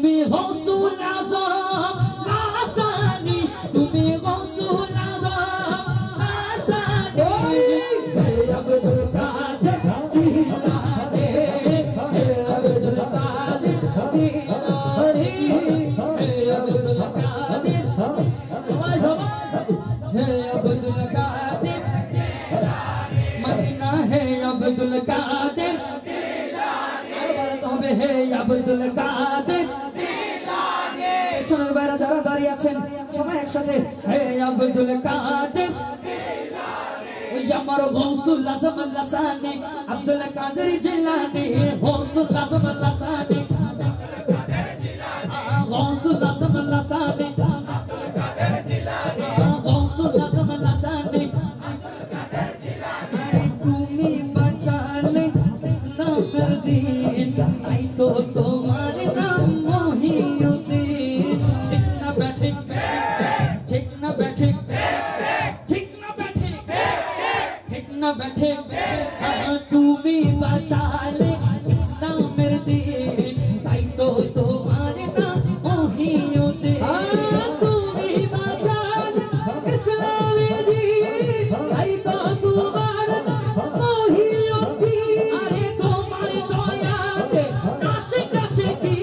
তুমি গৌসুল আজম লাসানি, তুমি গৌসুল আজম লাসানি, হে আব্দুল কাদের জিলানী, হে আব্দুল কাদের জিলানী, হে আব্দুল কাদের, হে আব্দুল কাদের মদিনা, হে আব্দুল কাদের বলতে হবে, হে আব্দুল কাদের পেছনের বাইরে যারা দাঁড়িয়ে আছেন সবাই একসাথে, হে আব্দুল কাদের ওই আমার গৌসুল আজম লাসানি, আব্দুল কাদের জিলানী, গৌসুল আজম লাসানি, গৌসুল আজম লাসানি, গৌসুল আজম লাসানি, তুমি বাঁচালে ইসলামের দিন, তাই তো তোমার নাম মহিউদ্দিন। ঠিক না ব্যাঠিক, ঠিক না ব্যাঠিক, ঠিক না ব্যাঠিক, ঠিক না ব্যাঠিক, তুমি বাঁচালে ইসলামের দিন, তাই তো তোমার নাম মহিউদ্দিন। তুমি বাঁচালে ইসলামের দিন, তাই তো তোমার নাম মহিউদ্দিন। আরে তোমার দয়াতে আশিক আশিকি,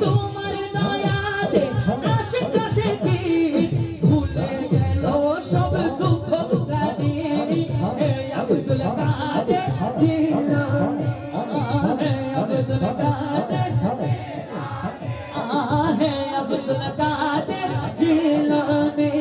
তোমার দয়াতে আশিক আশিকি, ভুলে গেল সব দুঃখ গানি, হে আব্দুল কাদের জিলানী, হে আব্দুল কাদের, হে আব্দুল কাদের জিলানী,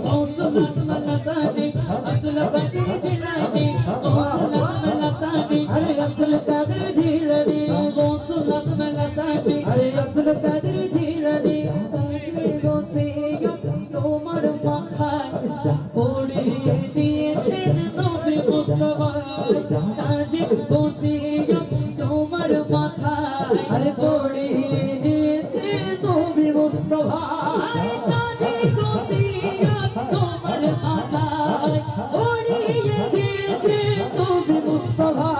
গৌসুল আজম লাসানি, আব্দুল কাদের জিলানী, গৌসুল আজম লাসানি, আব্দুল কাদের জিলানী, গৌসুল আজম লাসানি, আব্দুল কাদের জিলানী। তাজে গৌসিয়ত তোমার মাথায় পড়িয়ে দিয়েছেন নবী মুস্তাফা, তাজে গৌসিয়ত তোমার মাথায় পড়িয়ে দিয়েছেন নবী মুস্তাফা, তাজে গৌসিয়ত তোমার মাথায় পড়িয়ে দিয়েছেন নবী মুস্তাফা।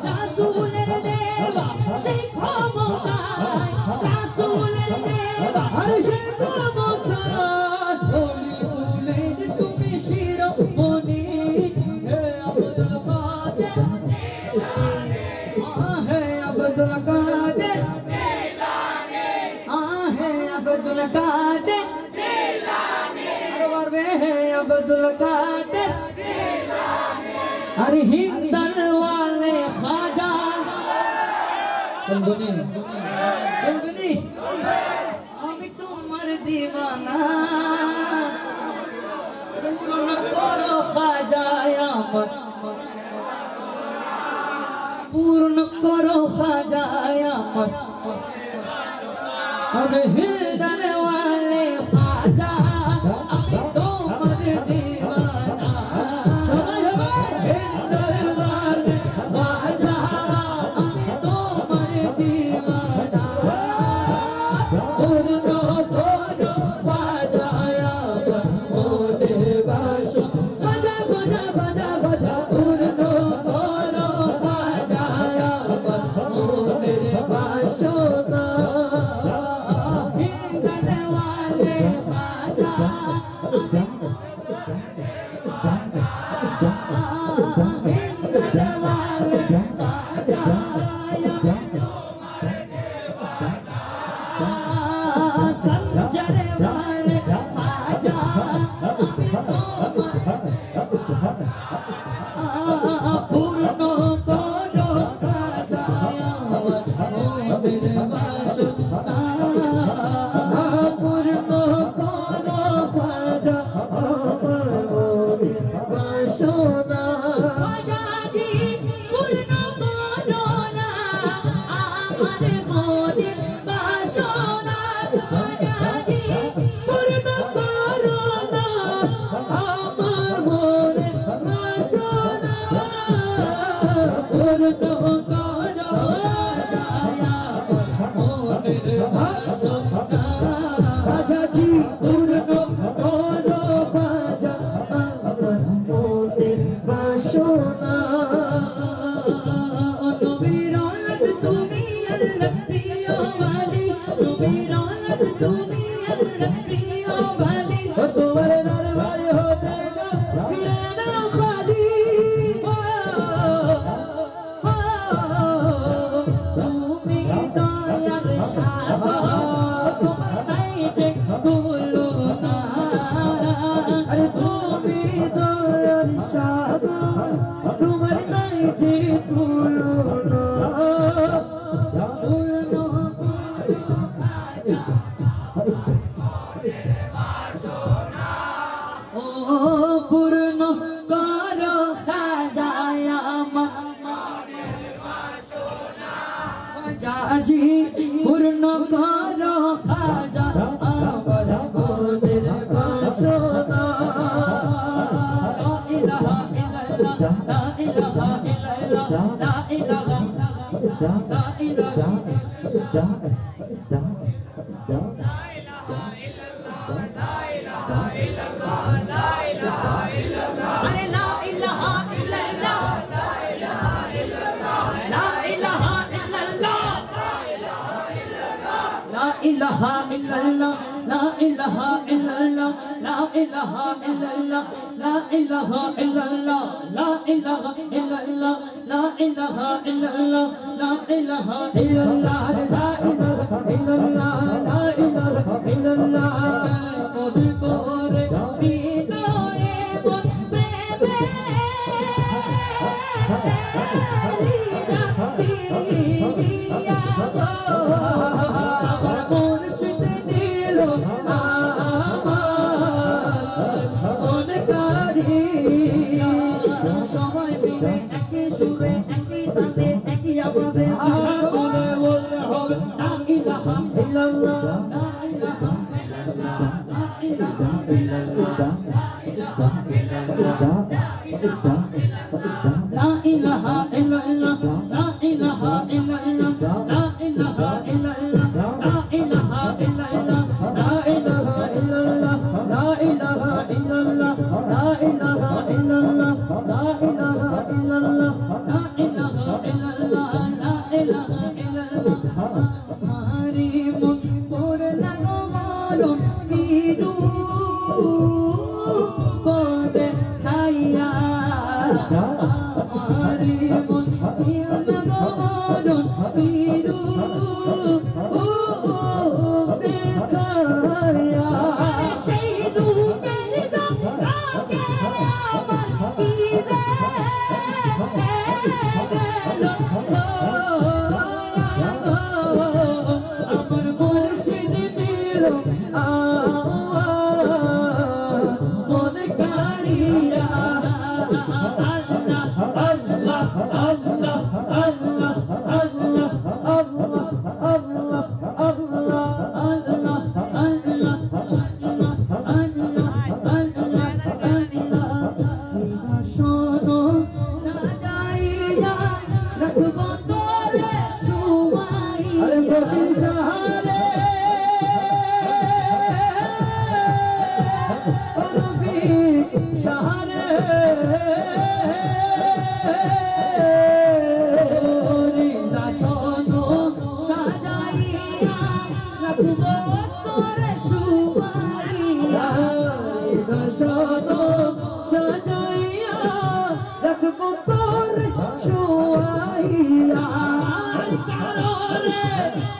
রাসূলের দেওয়া সেই ক্ষমতায়, রাসূলের দেওয়া সেই ক্ষমতায়, বলি কুলের তুমি শিরোমণি, হে আব্দুল কাদের জিলানী, হে আব্দুল কাদের জিলানী, হে আব্দুল কাদের জিলানী, আরো বাড়বে, হে আব্দুল কাদের জিলানী। अरे हिंदल वाले ख्वाजा चलबनी चलबनी, আমি তোমার দিওয়ানা, পূর্ণ করো খ্বাজা আমার, পূর্ণ করো খ্বাজা আমার, अरे हिंदल वाले ख्वाजा আমি তোমার দিওয়ানা, संजरे वाले ख्वाजा আমি তোমার পূর্ণ করো খ্বাজা আমার মনের বাসনা, পূর্ণ করো খ্বাজা আমার মনের বাসনা। খ্বাজাজি পূর্ণ করো না আমার মনের বাসনা, খ্বাজাজি পূর্ণ করো না আমার মনের বাসনা, পূর্ণ করো খ্বাজা আমার মনের বাসনা। খ্বাজাজি পূর্ণ করো খ্বাজা আমার মনের বাসনা। নবীর আওলাদ তুমি আল্লাহ প্রিয় ওয়ালি, দয়ার সাগর তোমার নাই যে তুলনা আরে তুমি দয়ার সাগর তোমার নাই যে তুলনা পূর্ণ করো খাজা ও পূর্ণ করো খাজা খাজাজি পূর্ণ করো খাজা আমার মনের বাসনা লা ইলাহা ইল্লাল্লাহ লা ইলাহা ইল্লাল্লাহ লা ইলাহা লা ইলাহা আরে লা ইলাহা ইল্লাল্লাহ লা ইলাহা ইল্লাল্লাহ লা ইলাহা ইল্লাল্লাহ লা ইলাহা ইল্লাল্লাহ লা ইলাহা ইল্লাল্লাহ লা ইলাহা ইল্লাল্লাহ লা ইলাহা ইল্লাল্লাহ লা ইলাহা ইল্লাল্লাহ লা ইলাহা ইল্লাল্লাহ লা ইলাহা ইল্লাল্লাহ লা ইলাহা ইল্লাল্লাহ লা ইলাহা ইল্লাল্লাহ মনে করে বিনয়ে মন প্রেমে দিয়া গো আমার মুর্শিদ দিল আমার মন কারিয়া সবাই মিলে একই সুরে একই তালে একই আওয়াজে বলে বলতে হবে লা ইলাহা ইল্লাল্লাহ লা ইলাহা লা ইলাহা لا إله إلا الله لا إله إلا الله لا إله إلا الله لا إله إلا الله لا إله إلا الله لا إله إلا الله لا إله إلا الله لا إله إلا الله لا إله إلا الله لا إله إلا الله हमारी मुझपर लगो मारो कीरू को देखाया हमारी मुझपर लगो मारो कीरू देखाया शेरू मेरे ज़रा के अमर कीज़े আমার মুর্শিদ দিল মন কারিয়া আল্লাহ আল্লাহ আল্লাহ আল্লাহ আল্লাহ আল্লাহ আল্লাহ আল্লাহ আল্লাহ আল্লাহ আল্লাহ আল্লাহ আল্লাহ শোনো সাজাইয়া রাখবো তোরে আরে শুমাইয়া ফকির সাহারে রবি সাহারে রিদা শোনো সাজাইয়া রাখবো তোরে শুমাইয়া শোনো সাজাইয়া রাখবো তোর শোয়াইয়া আর কারণে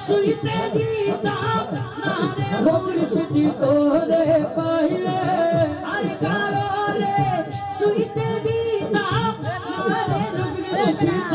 শুইতে দিতাম না রে মুর্শিদ তোরে পাইলে আর কারণে শুইতে দিতাম না রে মুর্শিদ